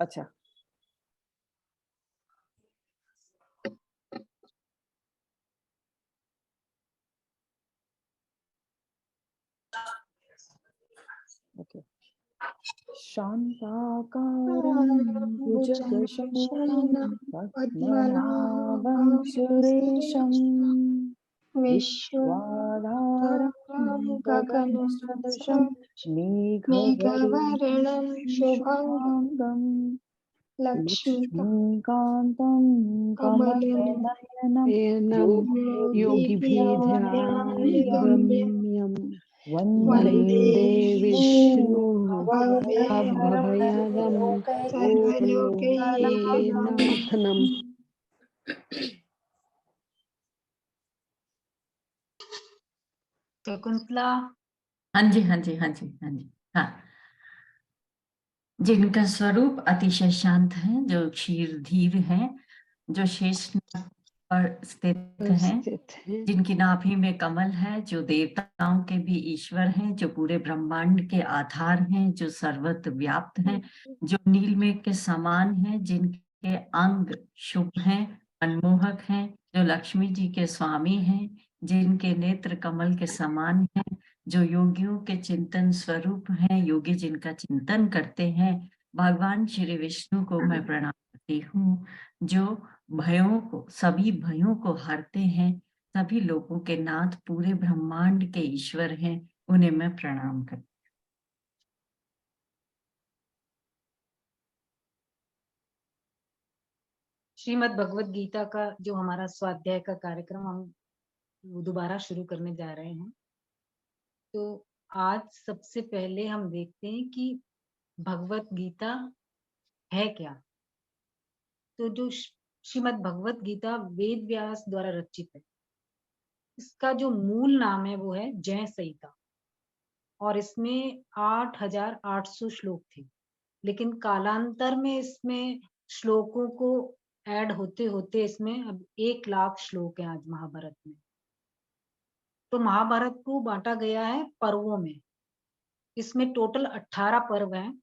अच्छा, ओके। शान्ताकारं भुजगशयनं पद्मनाभं सुरेशं विश्वाधारं गगनसदृशं मेघवर्णं शुभांगं लक्ष्मीकान्तं कमलनयनं योगिभिर्ध्यानगम्यं वन्दे वन्दे विष्णु भवभयहरं सर्वलोकैकनाथम्। शकुंतला। हाँ जी हाँ जी हाँ जी हाँ जी हाँ, जिनका स्वरूप अतिशय शांत है, जो क्षीरधीर है, जो शेषनाग पर स्थित है, जिनकी नाभि में कमल है, जो देवताओं के भी ईश्वर हैं, जो पूरे ब्रह्मांड के आधार हैं, जो सर्वत्र व्याप्त हैं, जो नीलमेघ के समान हैं, जिनके अंग शुभ हैं, मनमोहक हैं, जो लक्ष्मी जी के स्वामी हैं, जिनके नेत्र कमल के समान हैं, जो योगियों के चिंतन स्वरूप हैं, योगी जिनका चिंतन करते हैं, भगवान श्री विष्णु को मैं प्रणाम करती हूँ, जो भयों को, सभी भयों को हरते हैं, सभी लोगों के नाथ, पूरे ब्रह्मांड के ईश्वर हैं, उन्हें मैं प्रणाम करती हूँ। श्रीमद् भगवत गीता का जो हमारा स्वाध्याय का कार्यक्रम हम दोबारा शुरू करने जा रहे हैं। तो आज सबसे पहले हम देखते हैं कि भगवत गीता है क्या। तो जो श्रीमद् भगवत गीता वेद व्यास द्वारा रचित है, इसका जो मूल नाम है वो है जय संहिता, और इसमें 8,800 श्लोक थे, लेकिन कालांतर में इसमें श्लोकों को ऐड होते होते इसमें अब 1,00,000 श्लोक है आज महाभारत में। तो महाभारत को बांटा गया है पर्वों में। इसमें टोटल 18 पर्व हैं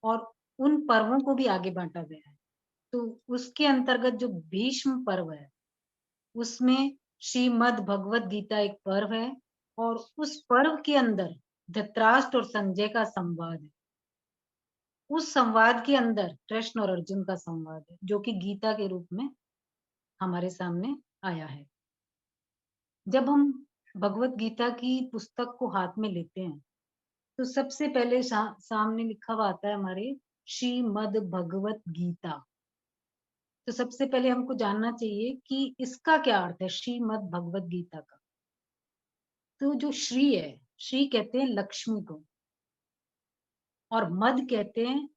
और उन पर्वों को भी आगे बांटा गया है। तो उसके अंतर्गत जो भीष्म पर्व है, उसमें श्रीमद् भगवत गीता एक पर्व है, और उस पर्व के अंदर धृतराष्ट्र और संजय का संवाद है। उस संवाद के अंदर कृष्ण और अर्जुन का संवाद है, जो कि गीता के रूप में हमारे सामने आया है। जब हम भगवत गीता की पुस्तक को हाथ में लेते हैं, तो सबसे पहले सामने लिखा हुआ आता है हमारे श्रीमद् भगवत गीता। तो सबसे पहले हमको जानना चाहिए कि इसका क्या अर्थ है, श्रीमद् भगवत गीता का। तो जो श्री है, श्री कहते हैं लक्ष्मी को, और मद कहते हैं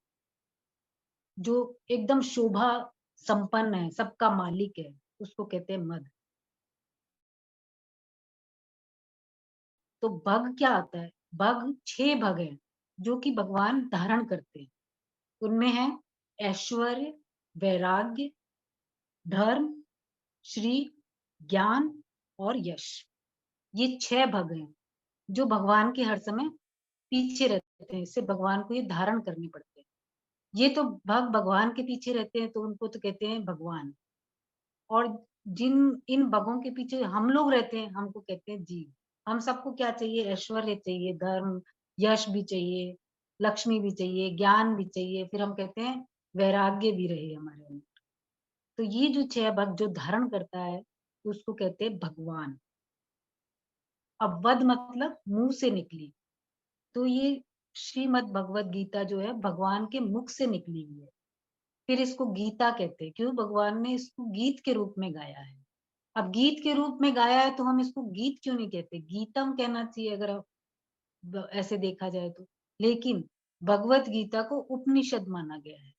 जो एकदम शोभा संपन्न है, सबका मालिक है, उसको कहते हैं मद। तो भग क्या आता है? भग 6 भग हैं जो कि भगवान धारण करते हैं। उनमें है ऐश्वर्य, वैराग्य, धर्म, श्री, ज्ञान और यश। ये 6 भग हैं जो भगवान के हर समय पीछे रहते हैं। इससे भगवान को ये धारण करने पड़ते हैं। ये तो भग भगवान के पीछे रहते हैं, तो उनको तो कहते हैं भगवान। और जिन इन भगों के पीछे हम लोग रहते हैं, हमको कहते हैं जीव। हम सबको क्या चाहिए? ऐश्वर्य चाहिए, धर्म, यश भी चाहिए, लक्ष्मी भी चाहिए, ज्ञान भी चाहिए, फिर हम कहते हैं वैराग्य भी रहे हमारे अंदर। तो ये जो 6 भग जो धारण करता है, उसको कहते हैं भगवान। अब वद मतलब मुंह से निकली, तो ये श्रीमद् भगवत गीता जो है भगवान के मुख से निकली हुई है। फिर इसको गीता कहते हैं, क्यों? भगवान ने इसको गीत के रूप में गाया है। अब गीत के रूप में गाया है तो हम इसको गीत क्यों नहीं कहते? गीतम कहना चाहिए अगर ऐसे देखा जाए तो। लेकिन भगवत गीता को उपनिषद माना गया है,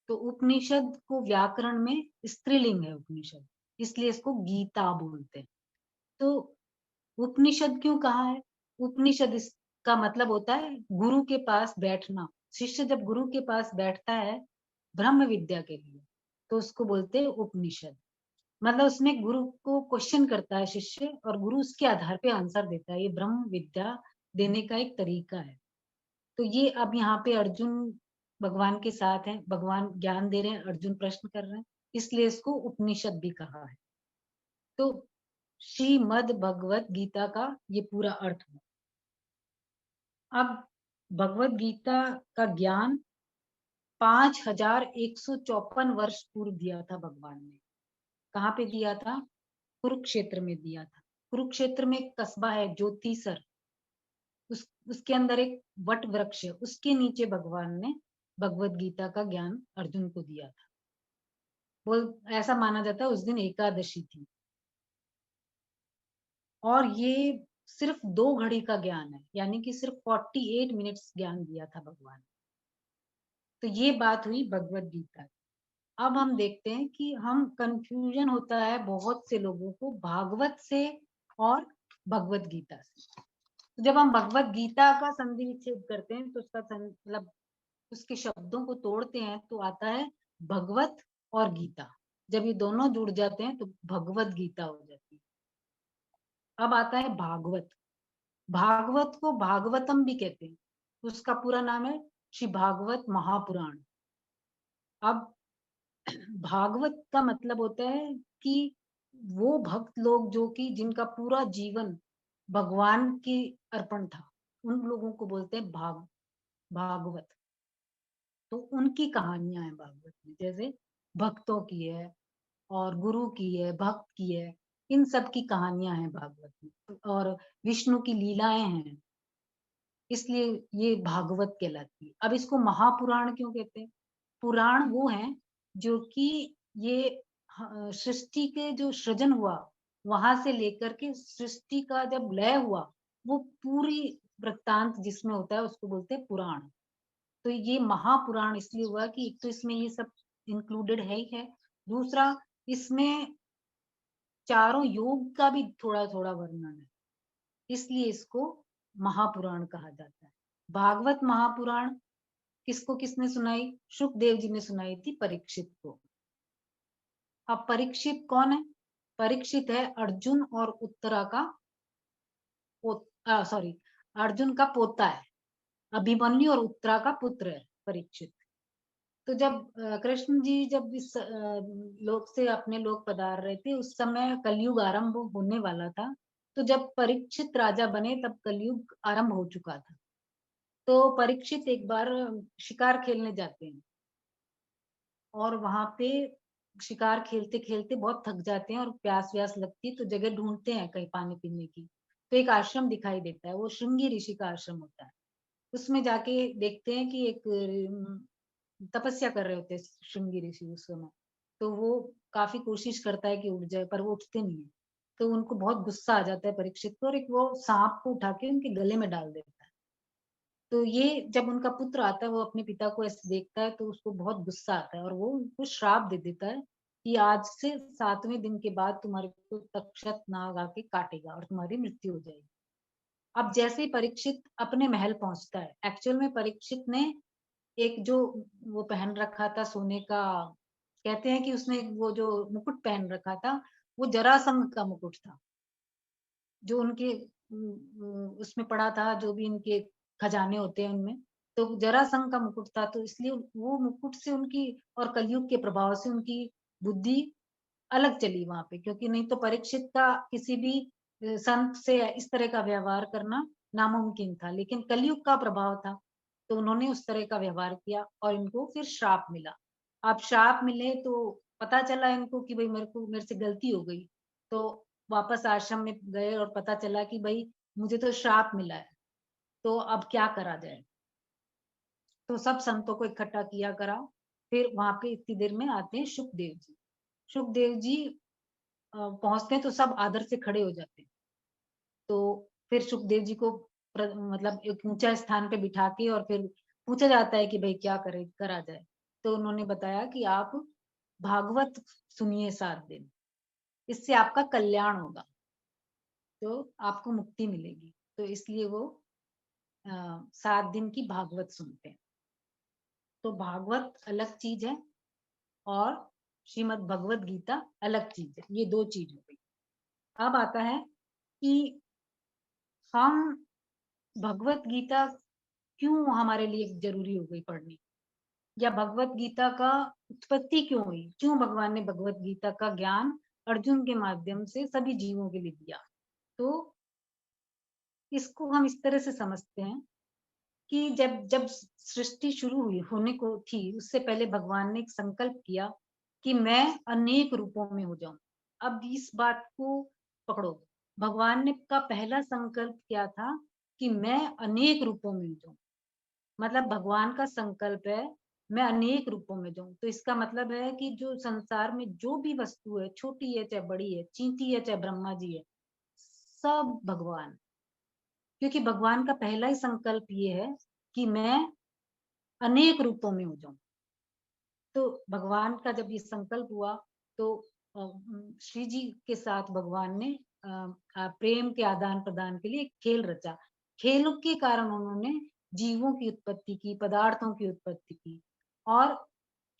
तो उपनिषद को व्याकरण में स्त्रीलिंग है उपनिषद, इसलिए इसको गीता बोलते हैं। तो उपनिषद क्यों कहा है? उपनिषद इसका मतलब होता है गुरु के पास बैठना। शिष्य जब गुरु के पास बैठता है ब्रह्म विद्या के लिए, तो उसको बोलते हैं उपनिषद। मतलब उसमें गुरु को क्वेश्चन करता है शिष्य, और गुरु उसके आधार पे आंसर देता है। ये ब्रह्म विद्या देने का एक तरीका है। तो ये अब यहाँ पे अर्जुन भगवान के साथ हैं, भगवान ज्ञान दे रहे हैं, अर्जुन प्रश्न कर रहे हैं, इसलिए इसको उपनिषद भी कहा है। तो श्रीमद् भगवत गीता का ये पूरा अर्थ है। अब भगवत गीता का ज्ञान 5154 वर्ष पूर्व दिया था भगवान ने। कहाँ पे दिया था? कुरुक्षेत्र में दिया था। कुरुक्षेत्र में एक कस्बा है ज्योतिसर, उसके अंदर एक वट वृक्ष है, उसके नीचे भगवान ने भगवत गीता का ज्ञान अर्जुन को दिया था। वो ऐसा माना जाता है उस दिन एकादशी थी, और ये सिर्फ 2 घड़ी का ज्ञान है, यानी कि सिर्फ 48 मिनट्स ज्ञान दिया था भगवान। तो ये बात हुई भगवत गीता की। अब हम देखते हैं कि हम कंफ्यूजन होता है बहुत से लोगों को भागवत से और भगवत गीता से। तो जब हम भगवत गीता का संधि विच्छेद करते हैं तो उसका मतलब उसके शब्दों को तोड़ते हैं तो आता है भगवत और गीता। जब ये दोनों जुड़ जाते हैं तो भगवत गीता हो जाती है। अब आता है भागवत। भागवत को भागवतम भी कहते हैं, उसका पूरा नाम है श्री भागवत महापुराण। अब भागवत का मतलब होता है कि वो भक्त लोग जो कि जिनका पूरा जीवन भगवान की अर्पण था, उन लोगों को बोलते हैं भागवत। तो उनकी कहानियां हैं भागवत में, जैसे भक्तों की है और गुरु की है, भक्त की है, इन सब की कहानियां हैं भागवत में। और विष्णु की लीलाएं हैं, इसलिए ये भागवत कहलाती है। अब इसको महापुराण क्यों कहते हैं? पुराण वो हैं जो कि ये सृष्टि के जो सृजन हुआ वहां से लेकर के सृष्टि का जब लय हुआ, वो पूरी वृत्तांत जिसमें होता है उसको बोलते हैं पुराण। तो ये महापुराण इसलिए हुआ कि एक तो इसमें ये सब इंक्लूडेड है ही है, दूसरा इसमें चारों योग का भी थोड़ा थोड़ा वर्णन है, इसलिए इसको महापुराण कहा जाता है। भागवत महापुराण किसको किसने सुनाई? शुकदेव जी ने सुनाई थी परीक्षित को। अब परीक्षित कौन है? परीक्षित है अर्जुन और उत्तरा का अर्जुन का पोता है, अभिमन्यु और उत्तरा का पुत्र है परीक्षित। तो जब कृष्ण जी जब इस लोक से अपने लोक पधार रहे थे, उस समय कलयुग आरंभ होने वाला था। तो जब परीक्षित राजा बने तब कलयुग आरंभ हो चुका था। तो परीक्षित एक बार शिकार खेलने जाते हैं और वहां पे शिकार खेलते खेलते बहुत थक जाते हैं और प्यास व्यास लगती है, तो जगह ढूंढते हैं कहीं पानी पीने की। तो एक आश्रम दिखाई देता है, वो श्रृंगी ऋषि का आश्रम होता है। उसमें जाके देखते हैं कि एक तपस्या कर रहे होते हैं श्रृंगी ऋषि उस समय। तो वो काफी कोशिश करता है कि उठ जाए, पर वो उठते नहीं है। तो उनको बहुत गुस्सा आ जाता है परीक्षित को, और एक वो सांप को उठा के उनके गले में डाल देता है। तो ये जब उनका पुत्र आता है, वो अपने पिता को ऐसे देखता है तो उसको बहुत गुस्सा आता है और वो उनको श्राप दे देता है कि आज से 7वें दिन के बाद तुम्हारे को तक्षक नाग आके काटेगा और तुम्हारी मृत्यु हो जाएगी। अब जैसे ही परीक्षित अपने महल पहुंचता है, एक्चुअल में परीक्षित ने एक जो वो पहन रखा था सोने का, कहते हैं कि उसने वो जो मुकुट पहन रखा था वो जरासंध का मुकुट था, जो उनके उसमें पड़ा था, जो भी इनके खजाने होते हैं उनमें। तो जरासंध का मुकुट था, तो इसलिए वो मुकुट से उनकी और कलयुग के प्रभाव से उनकी बुद्धि अलग चली वहां पे, क्योंकि नहीं तो परीक्षित का किसी भी संत से इस तरह का व्यवहार करना नामुमकिन था, लेकिन कलयुग का प्रभाव था तो उन्होंने उस तरह का व्यवहार किया और इनको फिर श्राप मिला। अब श्राप मिले तो पता चला इनको कि भाई मेरे से गलती हो गई, तो वापस आश्रम में गए और पता चला कि भाई मुझे तो श्राप मिला है, तो अब क्या करा जाए। तो सब संतों को इकट्ठा किया करा। फिर वहां पे इतनी देर में आते हैं सुखदेव जी। सुखदेव जी पहुंचते हैं तो सब आदर से खड़े हो जाते हैं। तो फिर सुखदेव जी को मतलब एक ऊंचा स्थान पे बिठा के और फिर पूछा जाता है कि भाई क्या करा जाए। तो उन्होंने बताया कि आप भागवत सुनिए 7 दिन, इससे आपका कल्याण होगा, तो आपको मुक्ति मिलेगी। तो इसलिए वो 7 दिन की भागवत सुनते हैं। तो भागवत अलग चीज है और श्रीमद् भगवत गीता अलग चीज है, ये 2 चीज हो गई। अब आता है कि हम भगवत गीता क्यों हमारे लिए जरूरी हो गई पढ़नी। या भगवत गीता का उत्पत्ति क्यों हुई, क्यों भगवान ने भगवत गीता का ज्ञान अर्जुन के माध्यम से सभी जीवों के लिए दिया। तो इसको हम इस तरह से समझते हैं कि जब जब सृष्टि शुरू हुई होने को थी, उससे पहले भगवान ने एक संकल्प किया कि मैं अनेक रूपों में हो जाऊं। अब इस बात को पकड़ो, भगवान ने का पहला संकल्प क्या था कि मैं अनेक रूपों में हो जाऊं। मतलब भगवान का संकल्प है मैं अनेक रूपों में जाऊं। तो इसका मतलब है कि जो संसार में जो भी वस्तु है, छोटी है चाहे बड़ी है, चींटी है चाहे ब्रह्मा जी है, सब भगवान। क्योंकि भगवान का पहला ही संकल्प ये है कि मैं अनेक रूपों में हो जाऊं। तो भगवान का जब ये संकल्प हुआ तो श्री जी के साथ भगवान ने प्रेम के आदान प्रदान के लिए एक खेल रचा। खेलों के कारण उन्होंने जीवों की उत्पत्ति की, पदार्थों की उत्पत्ति की, और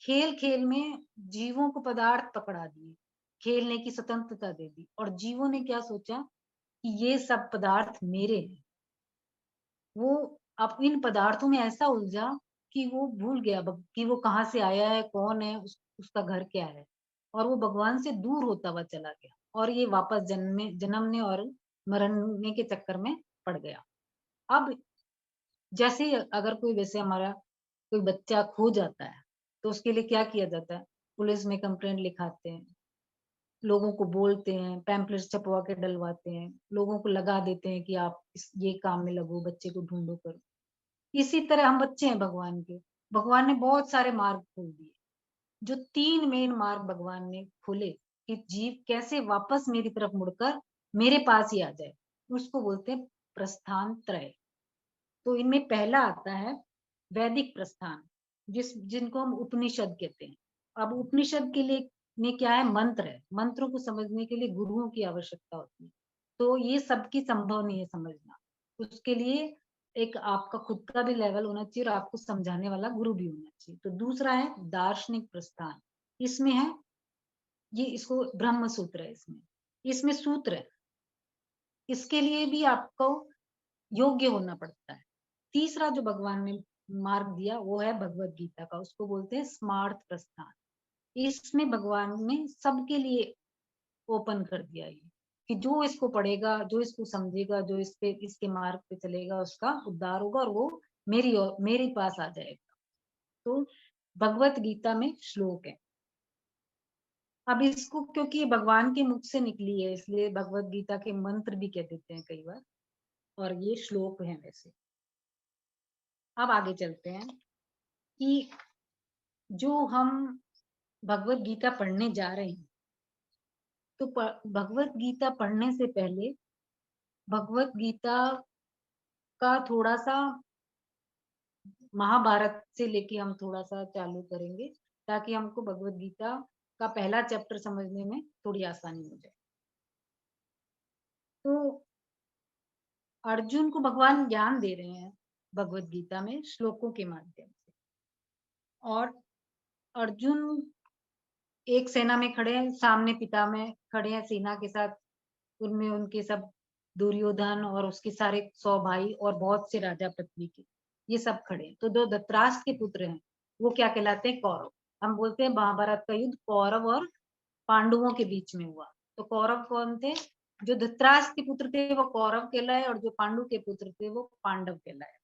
खेल खेल में जीवों को पदार्थ पकड़ा दिए, खेलने की स्वतंत्रता दे दी, और जीवों ने क्या सोचा कि ये सब पदार्थ मेरे हैं। वो अब इन पदार्थों में ऐसा उलझा कि वो भूल गया कि वो कहाँ से आया है, कौन है, उसका घर क्या है, और वो भगवान से दूर होता हुआ चला गया, और ये वापस जन्मने और मरने के चक्कर में पड़ गया। अब जैसे अगर कोई, वैसे हमारा कोई बच्चा खो जाता है तो उसके लिए क्या किया जाता है, पुलिस में कंप्लेंट लिखाते हैं, लोगों को बोलते हैं, पैम्पलेट्स छपवा के डलवाते हैं, लोगों को लगा देते हैं कि आप ये काम में लगो, बच्चे को ढूंढो करो। इसी तरह हम बच्चे हैं भगवान के। भगवान ने बहुत सारे मार्ग खोल दिए। जो 3 मेन मार्ग भगवान ने खोले कि जीव कैसे वापस मेरी तरफ मुड़कर मेरे पास ही आ जाए, उसको बोलते हैं प्रस्थान त्रय। तो इनमें पहला आता है वैदिक प्रस्थान, जिनको हम उपनिषद कहते हैं। अब उपनिषद के लिए में क्या है, मंत्र है। मंत्रों को समझने के लिए गुरुओं की आवश्यकता होती है, तो ये सबकी संभव नहीं है समझना। उसके लिए एक आपका खुद का भी लेवल होना चाहिए और आपको समझाने वाला गुरु भी होना चाहिए। तो दूसरा है दार्शनिक प्रस्थान। इसमें है ये, इसको ब्रह्म सूत्र है, इसमें सूत्र है। इसके लिए भी आपको योग्य होना पड़ता है। तीसरा जो भगवान ने मार्ग दिया वो है भगवत गीता का, उसको बोलते हैं स्मार्थ प्रस्थान। इसमें भगवान ने सबके लिए ओपन कर दिया ये कि जो इसको पढ़ेगा, जो इसको समझेगा, जो इसके मार्ग पे चलेगा, उसका उद्धार होगा और वो मेरे पास आ जाएगा। तो भगवत गीता में श्लोक है। अब इसको क्योंकि भगवान के मुख से निकली है, इसलिए भगवत गीता के मंत्र भी कह देते हैं कई बार, और ये श्लोक है वैसे। अब आगे चलते हैं कि जो हम भगवत गीता पढ़ने जा रहे हैं, तो भगवत गीता पढ़ने से पहले भगवत गीता का थोड़ा सा महाभारत से लेके हम थोड़ा सा चालू करेंगे, ताकि हमको भगवत गीता का पहला चैप्टर समझने में थोड़ी आसानी हो जाए। तो अर्जुन को भगवान ज्ञान दे रहे हैं भगवत गीता में श्लोकों के माध्यम से, और अर्जुन एक सेना में खड़े हैं, सामने पिता में खड़े हैं सेना के साथ, उनमें उनके सब दुर्योधन और उसके सारे 100 भाई और बहुत से राजा पृथ्वी के, ये सब खड़े। तो जो धृतराष्ट्र के पुत्र हैं वो क्या कहलाते हैं, कौरव। हम बोलते हैं महाभारत का युद्ध कौरव और पांडवों के बीच में हुआ। तो कौरव कौन थे, जो धृतराष्ट्र के पुत्र थे वो कौरव कहलाए, और जो पांडु के पुत्र थे वो पांडव कहलाए।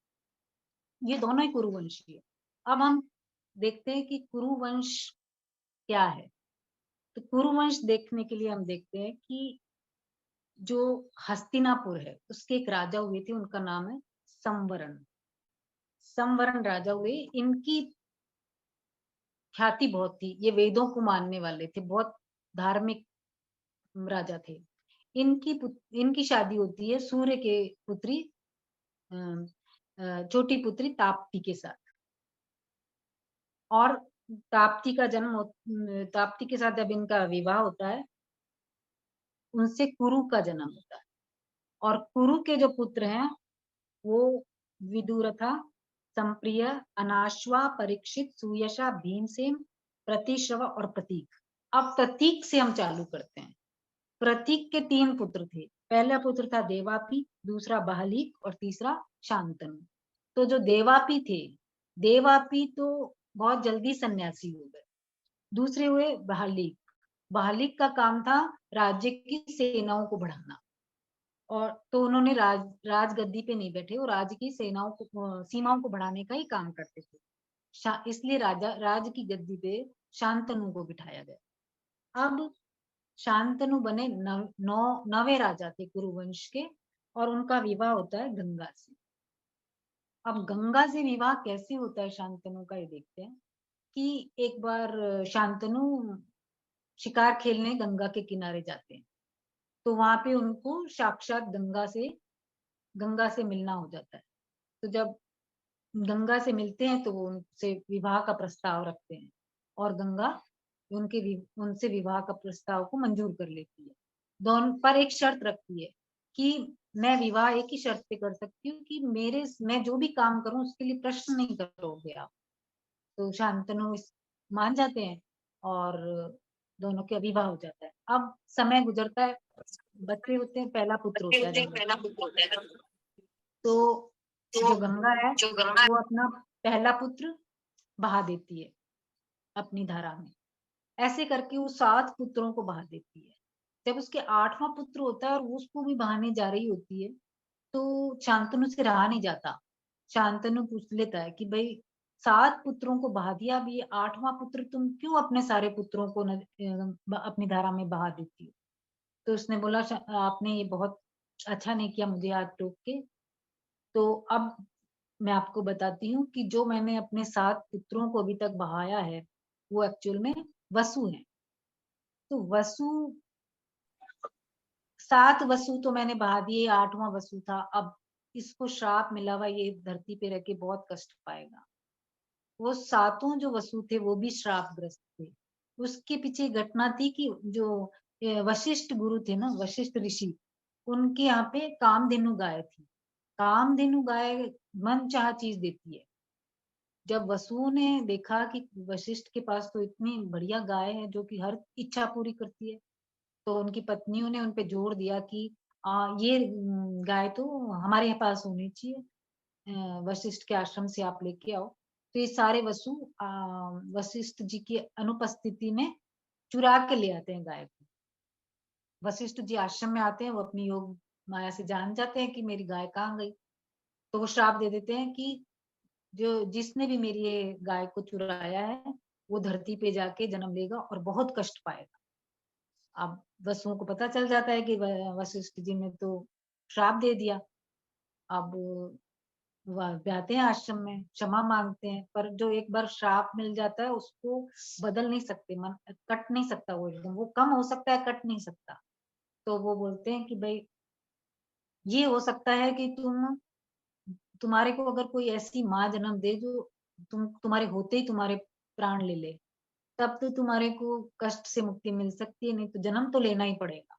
ये दोनों ही कुरुवंशी है। अब हम देखते हैं कि कुरुवंश क्या है। तो कुरुवंश देखने के लिए हम देखते हैं कि जो हस्तिनापुर है उसके एक राजा हुए थे, उनका नाम है संवरण। संवरण राजा हुए, इनकी ख्याति बहुत थी, ये वेदों को मानने वाले थे, बहुत धार्मिक राजा थे। इनकी शादी होती है सूर्य के पुत्री छोटी पुत्री ताप्ती के साथ, और ताप्ती के साथ जब इनका विवाह होता है, उनसे कुरु का जन्म होता है। और कुरु के जो पुत्र हैं वो विदुरथा, संप्रिय, अनाश्वा, परीक्षित, सुयशा, भीमसेन, प्रतिश्रव और प्रतीक। अब प्रतीक से हम चालू करते हैं। प्रतीक के 3 पुत्र थे। पहला पुत्र था देवापी, दूसरा बहलीक और तीसरा शांतनु। तो जो देवापी थे, देवापी तो बहुत जल्दी सन्यासी हो गए। दूसरे हुए बहालिक। बहालिक का काम था राज्य की सेनाओं को बढ़ाना, और तो उन्होंने राजगद्दी पे नहीं बैठे, वो राज्य की सेनाओं को सीमाओं को बढ़ाने का ही काम करते थे। इसलिए राज की गद्दी पे शांतनु को बिठाया गया। अब शांतनु बने नवे राजा थे कुरुवंश के, और उनका विवाह होता है गंगा से। अब गंगा से विवाह कैसे होता है शांतनु का, ये देखते हैं कि एक बार शांतनु शिकार खेलने गंगा के किनारे जाते हैं, तो वहां पे उनको साक्षात गंगा से मिलना हो जाता है। तो जब गंगा से मिलते हैं तो वो उनसे विवाह का प्रस्ताव रखते हैं, और गंगा उनसे विवाह का प्रस्ताव को मंजूर कर लेती है। दोनों पर एक शर्त रखती है कि मैं विवाह एक ही शर्त पे कर सकती हूँ कि मैं जो भी काम करूं उसके लिए प्रश्न नहीं करोगे आप। तो शांतनु मान जाते हैं, और दोनों का विवाह हो जाता है। अब समय गुजरता है, बच्चे होते हैं, पहला पुत्र होता है गंगा। तो जो गंगा है वो अपना पहला पुत्र बहा देती है अपनी धारा में। ऐसे करके वो 7 पुत्रों को बहा देती है। जब उसके 8वां पुत्र होता है और वो उसको भी बहाने जा रही होती है, तो शांतनु से रहा नहीं जाता। शांतनु पूछ लेता है कि भाई 7 पुत्रों को बहा दिया, अब ये 8वां पुत्र तुम क्यों अपने सारे पुत्रों को अपनी धारा में बहा देती हो? तो उसने बोला, आपने ये बहुत अच्छा नहीं किया मुझे हाथ टोक के। तो अब मैं आपको बताती हूँ कि जो मैंने अपने 7 पुत्रों को अभी तक बहाया है वो एक्चुअल में वसु है। तो वसु 7 वसु तो मैंने बहा दिए, 8वां वसु था। अब इसको श्राप मिला हुआ, ये धरती पे रह के बहुत कष्ट पाएगा। वो 7 जो वसु थे वो भी श्रापग्रस्त थे। उसके पीछे घटना थी कि जो वशिष्ठ गुरु थे ना, वशिष्ठ ऋषि, उनके यहाँ पे कामधेनु गाय थी। कामधेनु गाय मन चाह चीज देती है। जब वसुओं ने देखा कि वशिष्ठ के पास तो इतनी बढ़िया गाय है जो कि हर इच्छा पूरी करती है, तो उनकी पत्नियों ने उनपे जोर दिया कि ये गाय तो हमारे पास होनी चाहिए, वशिष्ठ के आश्रम से आप लेके आओ। तो ये सारे वसु वशिष्ठ जी की अनुपस्थिति में चुरा के ले आते हैं गाय को। वशिष्ठ जी आश्रम में आते हैं, वो अपनी योग माया से जान जाते हैं कि मेरी गाय कहाँ गई। तो वो श्राप दे देते हैं कि जो जिसने भी मेरी ये गाय को चुराया है वो धरती पे जाके जन्म लेगा और बहुत कष्ट पाएगा। अब वसुओं को पता चल जाता है कि वशिष्ठ जी ने तो श्राप दे दिया। अब वह जाते हैं आश्रम में, क्षमा मांगते हैं, पर जो एक बार श्राप मिल जाता है उसको बदल नहीं सकते, मन कट नहीं सकता, वो एकदम वो कम हो सकता है, कट नहीं सकता। तो वो बोलते हैं कि भाई ये हो सकता है कि तुम्हारे को अगर कोई ऐसी माँ जन्म दे जो तुम्हारे होते ही तुम्हारे प्राण ले ले, तब तो तुम्हारे को कष्ट से मुक्ति मिल सकती है, नहीं तो जन्म तो लेना ही पड़ेगा।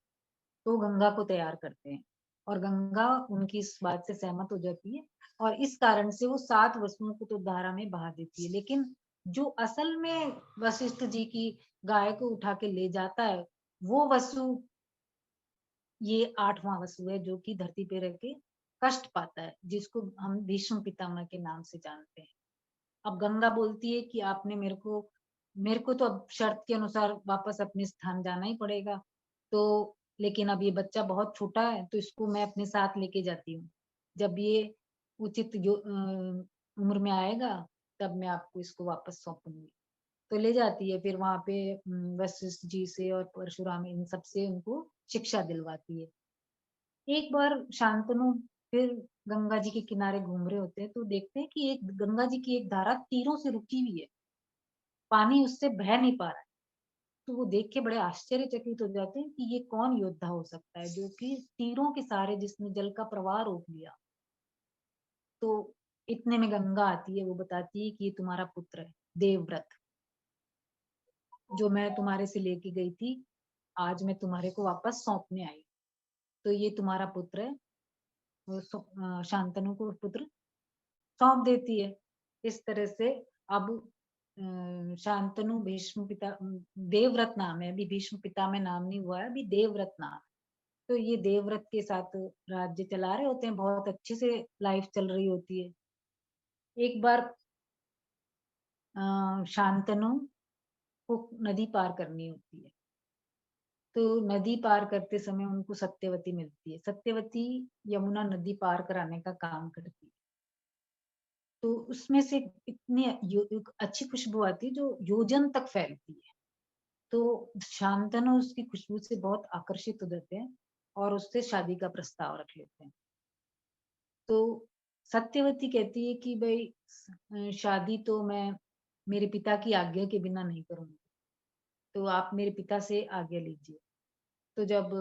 तो गंगा को तैयार करते हैं, और गंगा उनकी इस बात से सहमत हो जाती है, और इस कारण से वो 7 वसुओं को तो धारा में बहा देती है। लेकिन जो असल में वशिष्ठ जी की गाय को उठा के ले जाता है वो वसु ये 8वां वसु है, जो कि धरती पे रह के कष्ट पाता है, जिसको हम भीष्म पितामह के नाम से जानते हैं। अब गंगा बोलती है कि आपने मेरे को तो अब शर्त के अनुसार वापस अपने स्थान जाना ही पड़ेगा। तो लेकिन अब ये बच्चा बहुत छोटा है तो इसको मैं अपने साथ लेके जाती हूँ। जब ये उचित उम्र में आएगा तब मैं आपको इसको वापस सौंपूंगी। तो ले जाती है, फिर वहां पे वशिष्ठ जी से और परशुराम इन सबसे उनको शिक्षा दिलवाती है। एक बार शांतनु फिर गंगा जी के किनारे घूम रहे होते हैं तो देखते हैं कि एक गंगा जी की एक धारा तीरों से रुकी हुई है, पानी उससे बह नहीं पा रहा है। तो वो देख के बड़े आश्चर्यचकित हो जाते हैं कि ये कौन योद्धा हो सकता है जो कि तीरों के सहारे जिसने जल का प्रवाह रोक लिया। तो इतने में गंगा आती है, वो बताती है कि ये तुम्हारा पुत्र है देवव्रत, जो मैं तुम्हारे से लेके गई थी, आज मैं तुम्हारे को वापस सौंपने आई। तो ये तुम्हारा पुत्र है। वो शांतनु को पुत्र सौंप देती है। इस तरह से अब शांतनु भीष्म पिता देवव्रत नाम है, अभी भीष्म पिता में नाम नहीं हुआ है, अभी देवव्रत नाम है। तो ये देवव्रत के साथ राज्य चला रहे होते हैं, बहुत अच्छे से लाइफ चल रही होती है। एक बार शांतनु को नदी पार करनी होती है। तो नदी पार करते समय उनको सत्यवती मिलती है। सत्यवती यमुना नदी पार कराने का काम करती है। तो उसमें से इतनी एक अच्छी खुशबू आती है जो योजन तक फैलती है। तो शांतनु उसकी खुशबू से बहुत आकर्षित हो जाते हैं और उससे शादी का प्रस्ताव रख लेते हैं। तो सत्यवती कहती है कि भाई शादी तो मैं मेरे पिता की आज्ञा के बिना नहीं करूंगी, तो आप मेरे पिता से आज्ञा लीजिए। तो जब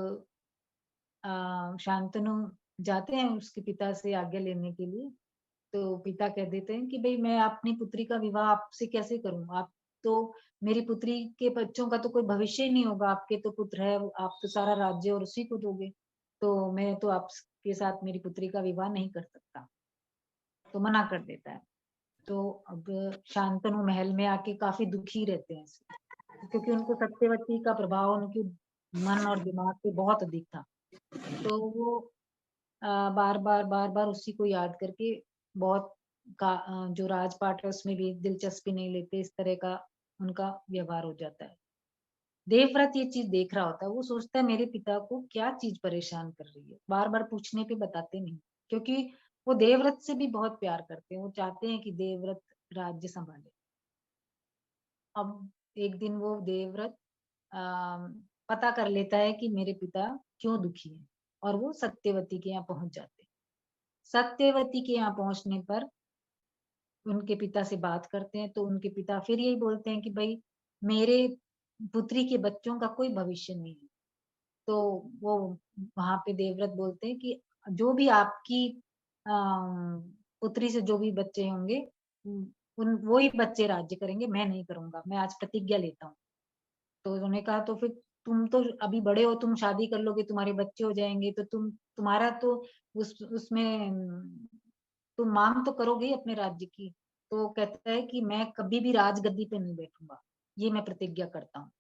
शांतनु जाते हैं उसके पिता से आज्ञा लेने के लिए, तो पिता कह देते हैं कि भाई मैं अपनी पुत्री का विवाह आपसे कैसे करूं, आप तो मेरी पुत्री के बच्चों का तो कोई भविष्य ही नहीं होगा, आपके तो पुत्र है, आप तो सारा राज्य और उसी को दोगे, तो मैं तो आपके साथ मेरी पुत्री का विवाह नहीं कर सकता। तो मना कर देता है। तो अब शांतनु महल में आके काफी दुखी रहते हैं क्योंकि उनको सत्यवती का प्रभाव उनके मन और दिमाग पे बहुत अधिक था। तो वो बार बार उसी को याद करके बहुत जो राजपाट है उसमें भी दिलचस्पी नहीं लेते, इस तरह का उनका व्यवहार हो जाता है। देवव्रत ये चीज देख रहा होता है, वो सोचता है मेरे पिता को क्या चीज परेशान कर रही है, बार बार पूछने पे बताते नहीं, क्योंकि वो देवव्रत से भी बहुत प्यार करते हैं, वो चाहते हैं कि देवव्रत राज्य संभाले। अब एक दिन वो देवव्रत पता कर लेता है कि मेरे पिता क्यों दुखी है, और वो सत्यवती के यहाँ पहुंच जाते हैं। सत्यवती के यहाँ पहुंचने पर उनके पिता से बात करते हैं, तो उनके पिता फिर यही बोलते हैं कि भाई मेरे पुत्री के बच्चों का कोई भविष्य नहीं है। तो वो वहां पे देवव्रत बोलते हैं कि जो भी आपकी पुत्री से जो भी बच्चे होंगे उन वो ही बच्चे राज्य करेंगे, मैं नहीं करूंगा, मैं आज प्रतिज्ञा लेता हूँ। तो उन्होंने कहा तो फिर तुम तो अभी बड़े हो, तुम शादी कर लोगे, तुम्हारे बच्चे हो जाएंगे, तो तुम्हारा तो उसमें तुम मांग तो करोगे ही अपने राज्य की। तो वो कहता है कि मैं कभी भी राजगद्दी पे नहीं बैठूंगा, ये मैं प्रतिज्ञा करता हूँ।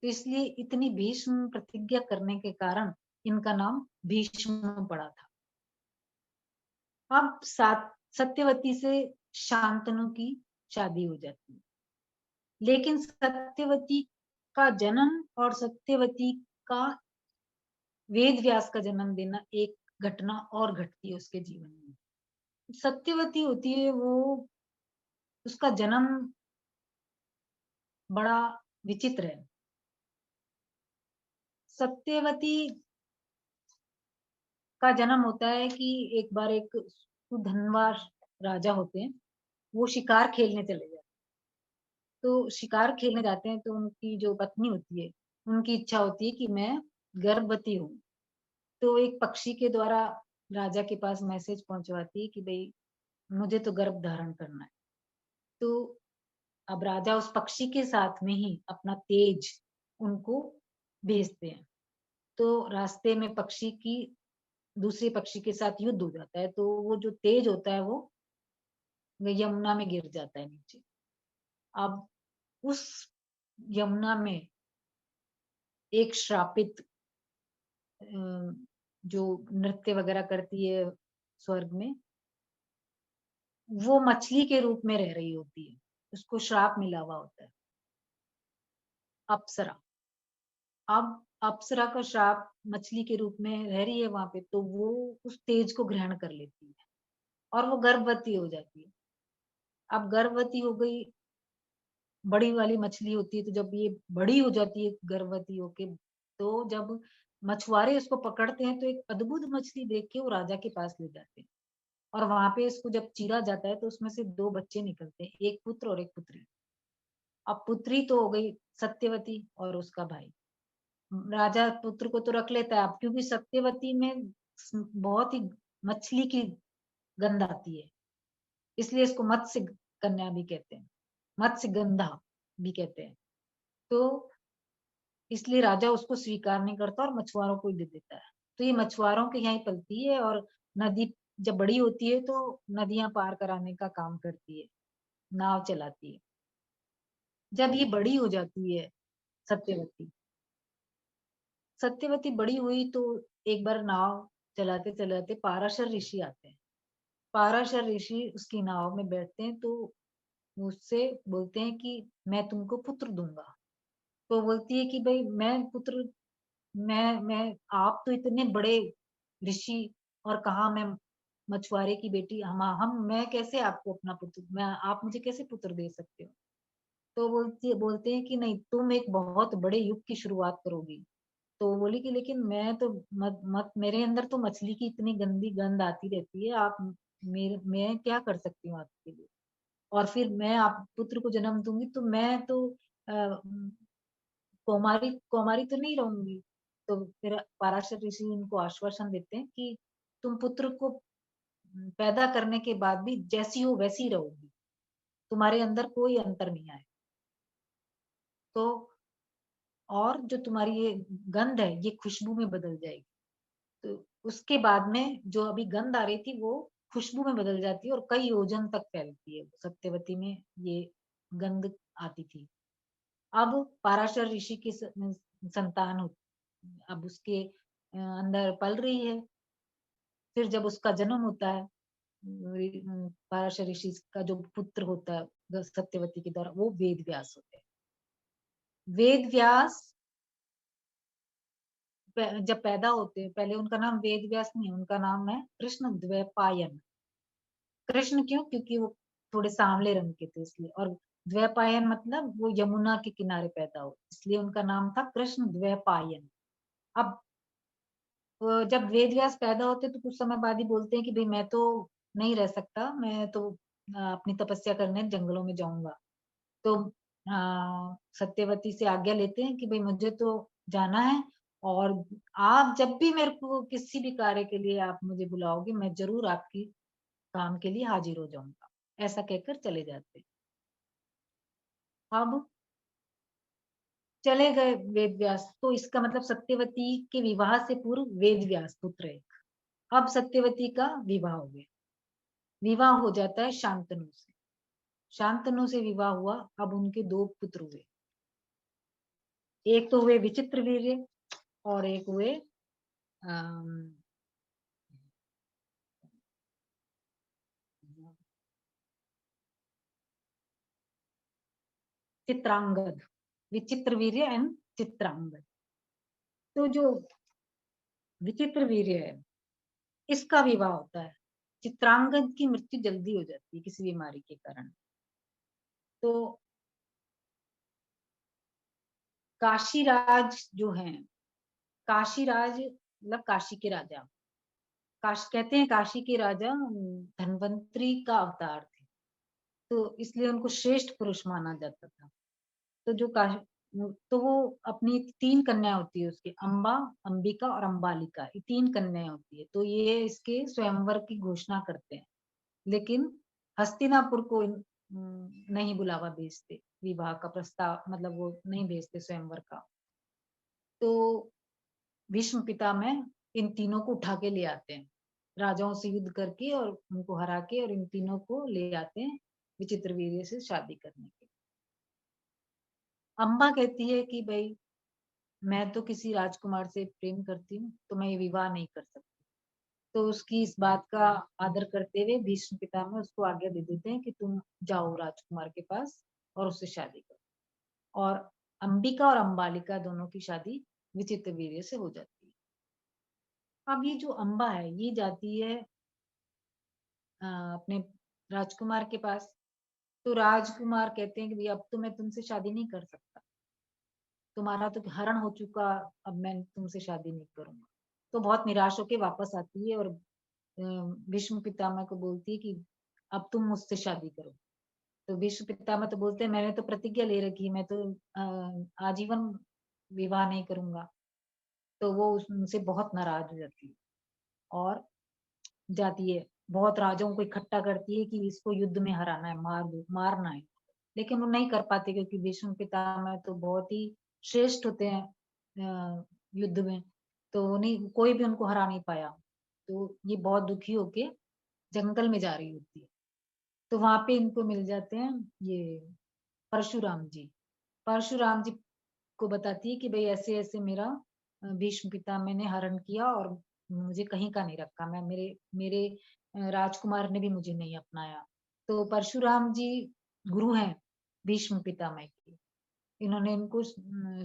तो इसलिए इतनी भीष्म प्रतिज्ञा करने के कारण इनका नाम भीष्म पड़ा था। अब सत्यवती से शांतनु की शादी हो जाती है, लेकिन सत्यवती का जन्म और सत्यवती का वेद व्यास का जन्म देना, एक घटना और घटती है उसके जीवन में। सत्यवती होती है वो, उसका जन्म बड़ा विचित्र है। सत्यवती का जन्म होता है कि एक बार एक धनवार राजा होते हैं, वो शिकार खेलने चले जाते हैं। तो शिकार खेलने जाते हैं तो उनकी जो पत्नी होती है, उनकी इच्छा होती है कि मैं गर्भवती हूँ। तो एक पक्षी के द्वारा राजा के पास मैसेज पहुंचवाती है कि भाई मुझे तो गर्भ धारण करना है। तो अब राजा उस पक्षी के साथ में ही अपना तेज उनको भेजते हैं। तो रास्ते में पक्षी की दूसरे पक्षी के साथ युद्ध हो जाता है, तो वो जो तेज होता है वो यमुना में गिर जाता है नीचे। अब उस यमुना में एक श्रापित जो नृत्य वगैरह करती है स्वर्ग में, वो मछली के रूप में रह रही होती है, उसको श्राप मिला हुआ होता है, अप्सरा। अब अप्सरा का श्राप मछली के रूप में रह रही है वहां पे, तो वो उस तेज को ग्रहण कर लेती है और वो गर्भवती हो जाती है। अब गर्भवती हो गई, बड़ी वाली मछली होती है, तो जब ये बड़ी हो जाती है गर्भवती होके, तो जब मछुआरे उसको पकड़ते हैं तो एक अद्भुत मछली देख के वो राजा के पास ले जाते हैं, और वहां पे इसको जब चीरा जाता है तो उसमें से 2 बच्चे निकलते हैं, एक पुत्र और एक पुत्री। अब पुत्री तो हो गई सत्यवती और उसका भाई। राजा पुत्र को तो रख लेता है, अब क्योंकि सत्यवती में बहुत ही मछली की गंध आती है, इसलिए इसको मत्स्य कन्या भी कहते हैं, मत्स्य गंधा भी कहते हैं। तो इसलिए राजा उसको स्वीकार नहीं करता और मछुआरों को ही दे देता है। तो ये मछुआरों के यहाँ ही पलती है, और नदी जब बड़ी होती है तो नदियां पार कराने का काम करती है, नाव चलाती है। जब ये बड़ी हो जाती है सत्यवती सत्यवती बड़ी हुई तो एक बार नाव चलाते चलाते पाराशर ऋषि आते हैं। पाराशर ऋषि उसकी नाव में बैठते हैं, तो उससे बोलते हैं कि मैं तुमको पुत्र दूंगा। तो बोलती है कि भाई मैं पुत्र, मैं आप तो इतने बड़े ऋषि, और कहा मैं मछुआरे की बेटी, हम मैं कैसे आपको अपना पुत्र, मैं आप मुझे कैसे पुत्र दे सकते हो। तो बोलते हैं कि नहीं, तुम एक बहुत बड़े युग की शुरुआत करोगी। तो वो बोली कि लेकिन मैं तो मत मत मेरे अंदर तो मछली की इतनी गंदी गंध आती रहती है, आप मेरे मैं क्या कर सकती हूँ आपके लिए, और फिर मैं आप पुत्र को जन्म दूंगी तो मैं तो कुमारी कुमारी तो नहीं रहूंगी। तो फिर पराशर ऋषि उनको आश्वासन देते हैं कि तुम पुत्र को पैदा करने के बाद भी जैसी हो वैसी रहोगी, तुम्हारे अंदर कोई अंतर नहीं आए। तो और जो तुम्हारी ये गंध है ये खुशबू में बदल जाएगी। तो उसके बाद में जो अभी गंध आ रही थी वो खुशबू में बदल जाती है और कई योजन तक फैलती है। सत्यवती में ये गंध आती थी। अब पराशर ऋषि की संतान अब उसके अंदर पल रही है। फिर जब उसका जन्म होता है, पराशर ऋषि का जो पुत्र होता है सत्यवती के द्वारा, वो वेद व्यास होते हैं। वेद व्यास जब पैदा होते हैं, पहले उनका नाम वेद व्यास नहीं, उनका नाम है कृष्ण द्वैपायन। कृष्ण क्यों? क्योंकि वो थोड़े सांवले रंग के थे इसलिए, और द्वैपायन मतलब वो यमुना के किनारे पैदा हो, इसलिए उनका नाम था कृष्ण द्वैपायन। अब जब वेद व्यास पैदा होते तो कुछ समय बाद ही बोलते हैं कि भाई मैं तो नहीं रह सकता, मैं तो अपनी तपस्या करने जंगलों में जाऊंगा। तो सत्यवती से आज्ञा लेते हैं कि भाई मुझे तो जाना है, और आप जब भी मेरे को किसी भी कार्य के लिए आप मुझे बुलाओगे, मैं जरूर आपकी काम के लिए हाजिर हो जाऊंगा। ऐसा कहकर चले जाते हैं। अब चले गए वेद व्यास, तो इसका मतलब सत्यवती के विवाह से पूर्व वेद व्यास पुत्र है। अब सत्यवती का विवाह हो गया। विवाह हो जाता है शांतनु से। शांतनु से विवाह हुआ। अब उनके दो पुत्र हुए। एक तो हुए विचित्र वीर्य और एक हुए अम, चित्रांगद। विचित्र वीर्य एंड चित्रांगद। तो जो विचित्र वीर्य है इसका विवाह होता है। चित्रांगद की मृत्यु जल्दी हो जाती है किसी बीमारी के कारण। तो काशीराज जो है, काशीराज मतलब काशी के राजा, कहते हैं काशी के राजा धन्वंतरी का अवतार थे, तो इसलिए उनको श्रेष्ठ पुरुष माना जाता था। तो जो तो वो अपनी तीन कन्या होती है उसकी, अम्बा, अंबिका और अम्बालिका, ये तीन कन्याएं होती है। तो ये इसके स्वयंवर की घोषणा करते हैं, लेकिन हस्तिनापुर को नहीं बुलावा भेजते, विवाह का प्रस्ताव मतलब वो नहीं भेजते स्वयंवर का। तो भीष्म पितामह इन तीनों को उठा के ले आते हैं, राजाओं से युद्ध करके और उनको हरा के, और इन तीनों को ले आते हैं विचित्र वीर्य से शादी करने के। अम्बा कहती है कि भाई मैं तो किसी राजकुमार से प्रेम करती हूँ, तो मैं ये विवाह नहीं कर सकती। तो उसकी इस बात का आदर करते हुए भीष्म पितामह उसको आज्ञा दे देते हैं कि तुम जाओ राजकुमार के पास और उससे शादी करो। और अंबिका और अंबालिका दोनों की शादी विचित्र वीर्य से हो जाती है। अब ये जो अम्बा है ये जाती है अपने राजकुमार के पास। तो राजकुमार कहते हैं कि भैया अब तो मैं तुमसे शादी नहीं कर सकता, तुम्हारा तो हरण हो चुका, अब मैं तुमसे शादी नहीं करूंगा। तो बहुत निराश होकर वापस आती है और भीष्म पितामह को बोलती है कि अब तुम मुझसे शादी करो। तो भीष्म पितामह तो बोलते हैं मैंने तो प्रतिज्ञा ले रखी, मैं तो आजीवन विवाह नहीं करूंगा। तो वो उनसे बहुत नाराज हो जाती है और जाती है, बहुत राजाओं को इकट्ठा करती है कि इसको युद्ध में हराना है, मारना है। लेकिन वो नहीं कर पाते क्योंकि भीष्म पितामह तो बहुत ही श्रेष्ठ होते हैं युद्ध में, तो नहीं कोई भी उनको हरा नहीं पाया। तो ये बहुत दुखी होके जंगल में जा रही होती है। तो वहां पे इनको मिल जाते हैं ये परशुराम जी। परशुराम जी को बताती है कि भाई ऐसे ऐसे मेरा भीष्म पितामह ने हरण किया और मुझे कहीं का नहीं रखा, मैं मेरे मेरे राजकुमार ने भी मुझे नहीं अपनाया। तो परशुराम जी गुरु हैं भीष्म पितामह के, इन्होंने इनको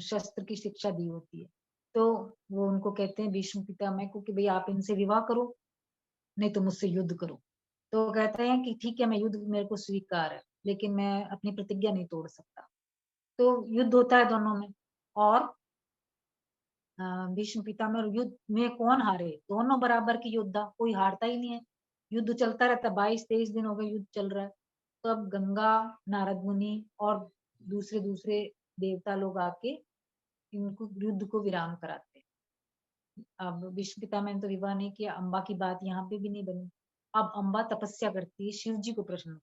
शस्त्र की शिक्षा दी होती है, तो वो उनको कहते हैं भीष्म पितामह को कि भाई आप इनसे विवाह करो, नहीं तो मुझसे युद्ध करो। तो वो कहते हैं कि ठीक है, मैं युद्ध मेरे को स्वीकार है, लेकिन मैं अपनी प्रतिज्ञा नहीं तोड़ सकता। तो युद्ध होता है दोनों में, और भीष्म पितामह और युद्ध में कौन हारे? दोनों बराबर की योद्धा, कोई हारता ही नहीं है। युद्ध चलता रहता है, 22-23 दिन हो गए युद्ध चल रहा है। तो अब गंगा, नारद मुनि और दूसरे दूसरे देवता लोग आके इनको युद्ध को विराम कराते हैं। अब भीष्म पितामह ने तो विवाह नहीं किया, अम्बा की बात यहाँ पे भी नहीं बनी। अब अम्बा तपस्या करती है शिव जी को प्रसन्न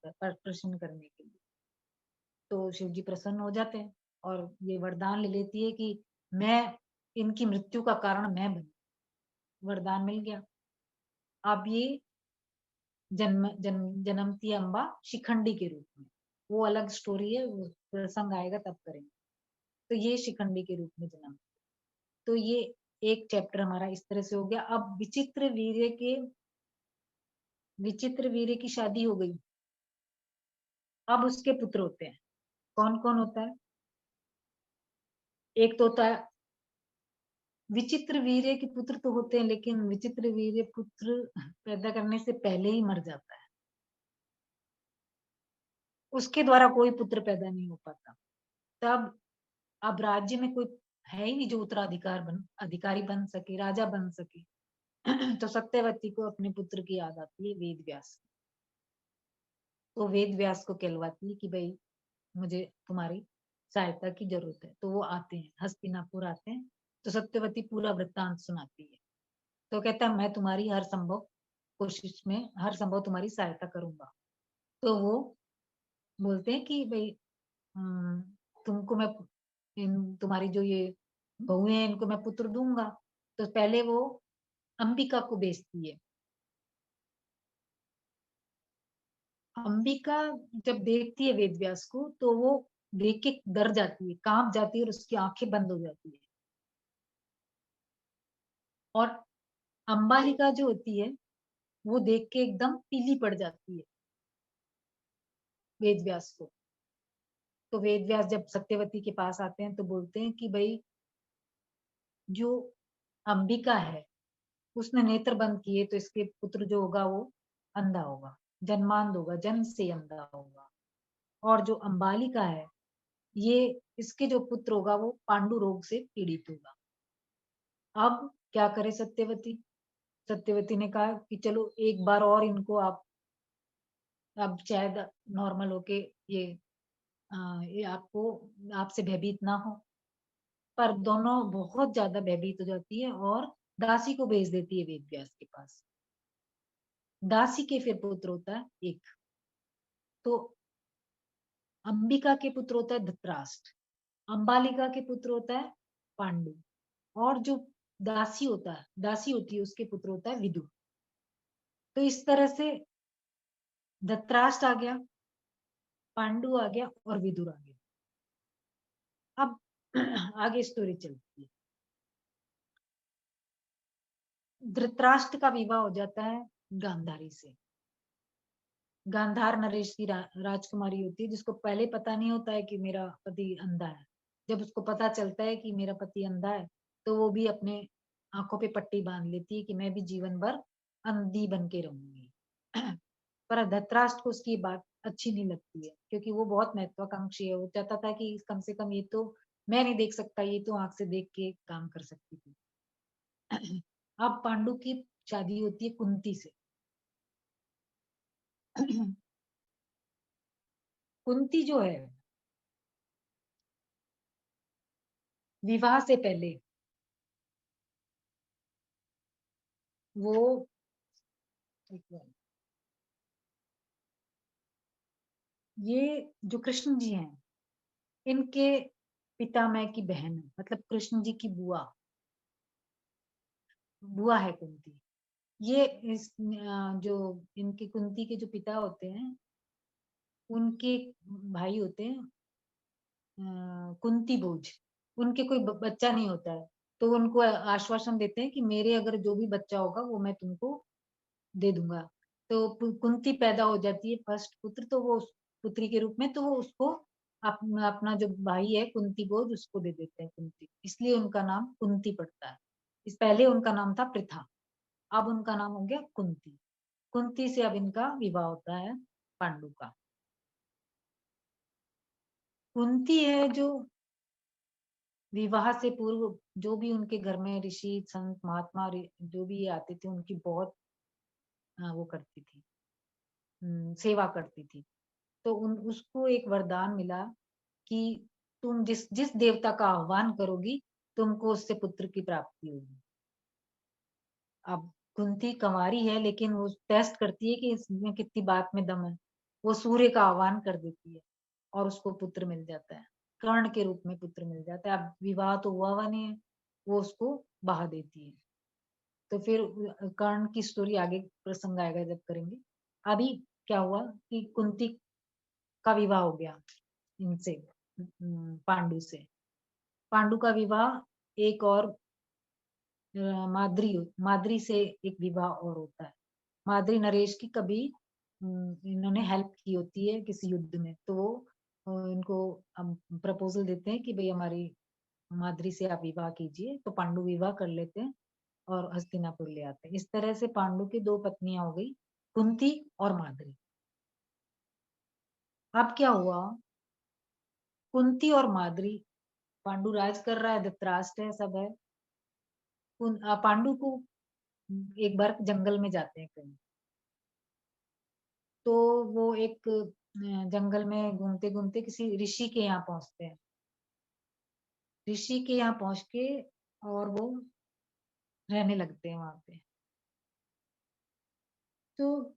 करने के लिए। तो शिव जी प्रसन्न हो जाते हैं और ये वरदान ले लेती है कि मैं इनकी मृत्यु का कारण मैं बनू। वरदान मिल गया। अब ये जन्मती है अम्बा शिखंडी के रूप में। वो अलग स्टोरी है, वो प्रसंग आएगा तब करेंगे। तो ये शिखंडी के रूप में जन्म। तो ये एक चैप्टर हमारा इस तरह से हो गया। अब विचित्र वीर्य की शादी हो गई। अब उसके पुत्र होते हैं। कौन कौन होता है? एक तो होता है विचित्र वीर्य के पुत्र तो होते हैं, लेकिन विचित्र वीर्य पुत्र पैदा करने से पहले ही मर जाता है। उसके द्वारा कोई पुत्र पैदा नहीं हो पाता। तब अब राज्य में कोई है ही नहीं जो अधिकारी बन सके, राजा बन सके। तो सत्यवती को अपने पुत्र की याद आती है वेद व्यास। तो वेद व्यास को कहलवाती है कि भाई मुझे तुम्हारी सहायता की जरूरत है। तो वो आते हैं, हस्तिनापुर आते हैं। तो सत्यवती पूरा वृत्तांत सुनाती है। तो कहता है मैं तुम्हारी हर संभव कोशिश में हर संभव तुम्हारी सहायता करूंगा। तो वो बोलते हैं कि भाई तुमको मैं तुम्हारी जो ये बहुएं हैं इनको मैं पुत्र दूंगा। तो पहले वो अंबिका को बेचती है। अंबिका जब देखती है वेद व्यास को तो वो देख के डर जाती है, कांप जाती है और उसकी आंखें बंद हो जाती है। और अंबालिका जो होती है वो देख के एकदम पीली पड़ जाती है वेद व्यास को। तो वेद व्यास जब सत्यवती के पास आते हैं तो बोलते हैं कि भाई जो अंबिका है उसने नेत्र बंद किए तो इसके पुत्र जो होगा वो अंधा होगा, जन्मांध होगा, जन्म से अंधा होगा। और जो अंबालिका है ये इसके जो पुत्र होगा वो पांडु रोग से पीड़ित होगा। अब क्या करे सत्यवती? सत्यवती ने कहा कि चलो एक बार और इनको आप अब शायद नॉर्मल होके ये आपको आपसे भयभीत ना हो। पर दोनों बहुत ज्यादा भयभीत हो जाती है और दासी को भेज देती है वेद व्यास के पास। दासी के फिर पुत्र होता है एक। तो अंबिका के पुत्र होता है धृतराष्ट्र, अंबालिका के पुत्र होता है पांडु, और जो दासी होती है उसके पुत्र होता है विदुर। तो इस तरह से धृतराष्ट्र आ गया, पांडु आ गया और विदुर आ गया। अब आगे स्टोरी चलती है। धृतराष्ट्र का विवाह हो जाता है गांधारी से। गांधार नरेश की राजकुमारी होती है जिसको पहले पता नहीं होता है कि मेरा पति अंधा है। जब उसको पता चलता है कि मेरा पति अंधा है तो वो भी अपने आंखों पे पट्टी बांध लेती है कि मैं भी जीवन भर अंधी बन के रहूंगी। पर धृतराष्ट्र को उसकी बात अच्छी नहीं लगती है क्योंकि वो बहुत महत्वाकांक्षी है। वो चाहता था कि कम से कम ये तो मैं नहीं देख सकता, ये तो आंख से देख के काम कर सकती थी। अब पांडु की शादी होती है कुंती से। कुंती जो है विवाह से पहले वो ये जो कृष्ण जी हैं इनके पितामह की बहन है, मतलब कृष्ण जी की बुआ बुआ है कुंती। ये जो इनके कुंती के जो पिता होते हैं उनके भाई होते हैं कुंती भोज। उनके कोई बच्चा नहीं होता है तो उनको आश्वासन देते हैं कि मेरे अगर जो भी बच्चा होगा वो मैं तुमको दे दूंगा। तो कुंती पैदा हो जाती है फर्स्ट पुत्र। तो वो पुत्री के रूप में, तो वो उसको अपना जो भाई है कुंती गोज उसको दे देते हैं कुंती, इसलिए उनका नाम कुंती पड़ता है। इस पहले उनका नाम था पृथा, अब उनका नाम हो गया कुंती। कुंती से अब इनका विवाह होता है पांडु का। कुंती है जो विवाह से पूर्व जो भी उनके घर में ऋषि संत महात्मा जो भी आते थे उनकी बहुत वो करती थी, सेवा करती थी। तो उसको एक वरदान मिला कि तुम जिस जिस देवता का आह्वान करोगी तुमको उससे पुत्र की प्राप्ति होगी। अब कुंती कंवारी है लेकिन वो टेस्ट करती है कि इसमें कितनी बात में दम है। वो सूर्य का आह्वान कर देती है और उसको पुत्र मिल जाता है, कर्ण के रूप में पुत्र मिल जाता है। अब विवाह तो हुआ नहीं है, वो उसको बहा देती है। तो फिर कर्ण की स्टोरी आगे प्रसंग आएगा जब करेंगे। अभी क्या हुआ कि कुंती का विवाह हो गया इनसे, पांडु से। पांडु का विवाह एक और माद्री से एक विवाह और होता है। माद्री नरेश की कभी इन्होंने हेल्प की होती है किसी युद्ध में, तो वो इनको प्रपोजल देते हैं कि भाई हमारी माद्री से आप विवाह कीजिए, तो पांडु विवाह कर लेते हैं और हस्तिनापुर ले आते हैं। इस तरह से पांडु की दो पत्नियां हो गई, कुंती और माद्री। अब क्या हुआ, कुंती और माद्री, पांडु राज कर रहा है, धृतराष्ट्र है, सब है। पांडु को एक बार जंगल में जाते हैं कहीं, तो वो एक जंगल में घूमते घूमते किसी ऋषि के यहाँ पहुंचते हैं। ऋषि के यहाँ पहुंच के और वो रहने लगते हैं वहां पे। तो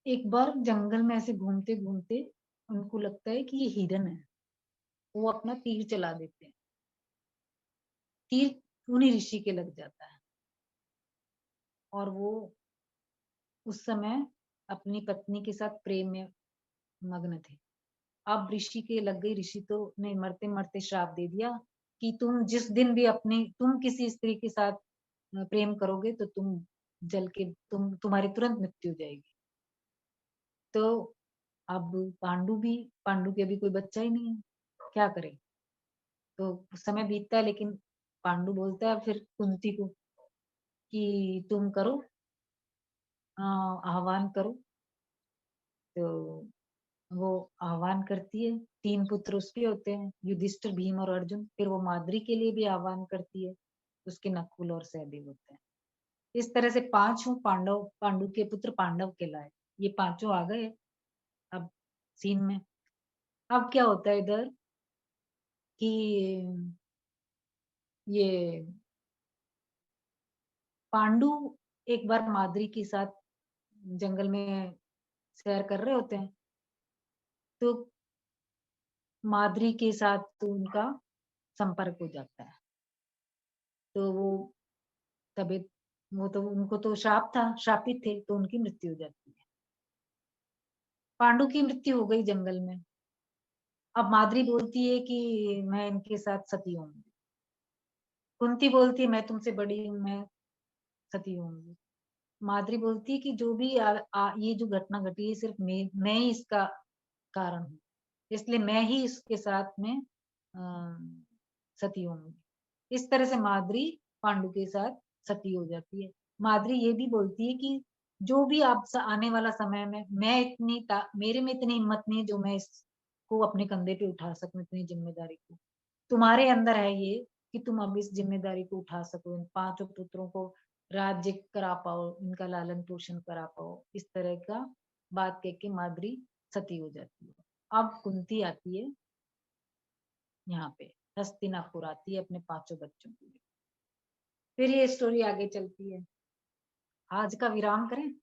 एक बार जंगल में ऐसे घूमते घूमते उनको लगता है कि ये हिरन है, वो अपना तीर चला देते हैं, तीर उन्हीं ऋषि के लग जाता है और वो उस समय अपनी पत्नी के साथ प्रेम में मग्न थे। अब ऋषि के लग गई, ऋषि तो ने मरते मरते श्राप दे दिया कि तुम जिस दिन भी तुम किसी स्त्री के साथ प्रेम करोगे तो तुम जल के तुम्हारी तुरंत मृत्यु हो जाएगी। तो अब पांडु के अभी कोई बच्चा ही नहीं है, क्या करे। तो समय बीतता है लेकिन पांडु बोलता है फिर कुंती को कि तुम करो, आह्वान करो। तो वो आह्वान करती है, 3 पुत्र उसके होते हैं, युधिष्ठिर, भीम और अर्जुन। फिर वो माद्री के लिए भी आह्वान करती है, उसके नकुल और सहदेव होते हैं। इस तरह से 5 पांडु के पुत्र पांडव कहलाए। ये 5 आ गए अब सीन में। अब क्या होता है इधर कि ये पांडु एक बार माद्री के साथ जंगल में सैर कर रहे होते हैं, तो माद्री के साथ तो उनका संपर्क हो जाता है। तो वो तबीयत, वो तो उनको तो श्राप था, श्रापित थे, तो उनकी मृत्यु हो जाती है। पांडु की मृत्यु हो गई जंगल में। अब माद्री बोलती है कि मैं इनके साथ सती होंगी। कुंती बोलती है मैं तुमसे बड़ी हूँ, मैं सती होंगी। माद्री बोलती है कि जो भी ये जो घटना घटी है सिर्फ मैं ही इसका कारण हूँ, इसलिए मैं ही इसके साथ में सती होंगी। इस तरह से माद्री पांडु के साथ सती हो जाती है। माद्री ये भी बोलती है कि जो भी आप आने वाला समय में मेरे में इतनी हिम्मत नहीं है जो मैं इसको अपने कंधे पे उठा सकूं, इतनी जिम्मेदारी को तुम्हारे अंदर है ये कि तुम अब इस जिम्मेदारी को उठा सको, इन 5 पुत्रों को राज्य करा पाओ, इनका लालन पोषण करा पाओ। इस तरह का बात कह के माद्री सती हो जाती है। अब कुंती आती है यहाँ पे, हस्तिनापुर आती है अपने 5 बच्चों के लिए। फिर ये स्टोरी आगे चलती है। आज का विराम करें।